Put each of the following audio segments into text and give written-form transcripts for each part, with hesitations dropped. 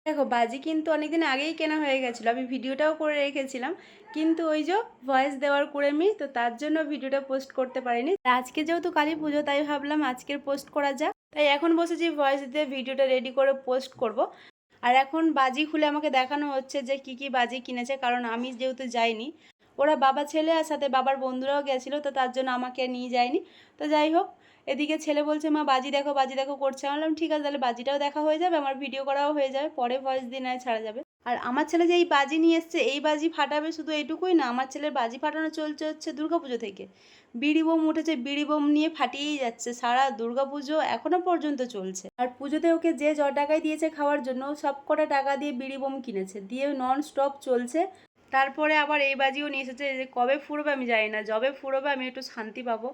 দেখো বাজি কিন্তু অনেকদিন আগেই কেনা হয়ে গেছিলো, আমি ভিডিওটাও করে রেখেছিলাম, কিন্তু ওই যে ভয়েস দেওয়ার কুড়েমি, তো তার জন্য ভিডিওটা পোস্ট করতে পারিনি। আজকে যেহেতু কালী পুজো তাই ভাবলাম আজকের পোস্ট করা যাক, তাই এখন বসেছি ভয়েস দিয়ে ভিডিওটা রেডি করে পোস্ট করব। আর এখন বাজি খুলে আমাকে দেখানো হচ্ছে যে কি কি বাজি কিনেছে, কারণ আমি যেহেতু যাইনি, ওরা বাবা ছেলে আর সাথে বাবার বন্ধুরাও গেছিলো, তো তার জন্য আমাকে নিয়ে যায়নি। তো যাই হোক, এদিকে ছেলে বলছে মা বাজি দেখো করছে, আমি বললাম ঠিক আছে তাহলে বাজিটাও দেখা হয়ে যাবে, আমার ভিডিও করাও হয়ে যাবে, পরে ভয়েস দিয়ে নয় ছাড়া যাবে। আর আমার ছেলে যে এই বাজি নিয়ে এসছে, এই বাজি ফাটাবে শুধু এইটুকুই না, আমার ছেলের বাজি ফাটানো চলছে হচ্ছে দুর্গাপুজো থেকে। বিড়ি বোম উঠেছে, বিড়ি বোম নিয়ে ফাটিয়েই যাচ্ছে, সারা দুর্গাপুজো এখনো পর্যন্ত চলছে। আর পুজোতে ওকে যে টাকায় দিয়েছে খাওয়ার জন্য, সব কটা টাকা দিয়ে বিড়ি বোম কিনেছে, দিয়ে নন স্টপ চলছে। তারপরে আবার এই বাজিও নিয়ে এসেছে, যে কবে ফুরবে আমি জানি না, যবে ফুরবে আমি একটু শান্তি পাবো,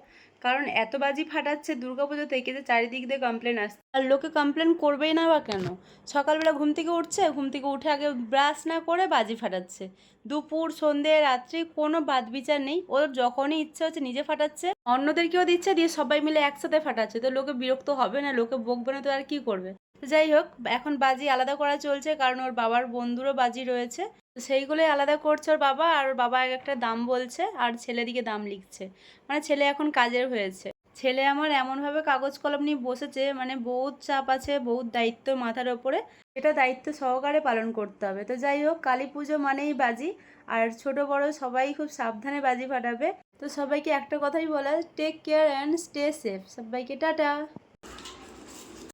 কারণ এত বাজি ফাটাচ্ছে দুর্গাপুজো থেকে যে চারিদিক দিয়ে কমপ্লেন আসছে। আর লোকে কমপ্লেন করবেই না বা কেন? সকালবেলা ঘুম থেকে উঠছে, ঘুম থেকে উঠে আগে ব্রাশ না করে বাজি ফাটাচ্ছে, দুপুর সন্ধে রাত্রি কোনো বাদ বিচার নেই, ওর যখনই ইচ্ছা হচ্ছে নিজে ফাটাচ্ছে, অন্যদেরকেও দিচ্ছে, দিয়ে সবাই মিলে একসাথে ফাটাচ্ছে। তো লোকে বিরক্ত হবে না? লোকে বকবে না তো আর কি করবে? তো যাই হোক, এখন বাজি আলাদা করা চলছে, কারণ ওর বাবার বন্ধুরও বাজি রয়েছে, তো সেইগুলোই আলাদা করছে ওর বাবা। আর ওর বাবা এক একটা দাম বলছে আর ছেলেদিকে দাম লিখছে, মানে ছেলে এখন কাজের হয়েছে। ছেলে আমার এমনভাবে কাগজ কলম নিয়ে বসেছে, মানে বহুত চাপ আছে, বহুত দায়িত্ব মাথার ওপরে, এটা দায়িত্ব সহকারে পালন করতে হবে। তো যাই হোক, কালী পুজো মানেই বাজি, আর ছোট বড় সবাই খুব সাবধানে বাজি ফাটাবে। তো সবাইকে একটা কথাই বলা, take care and stay safe. সবাইকে টাটা।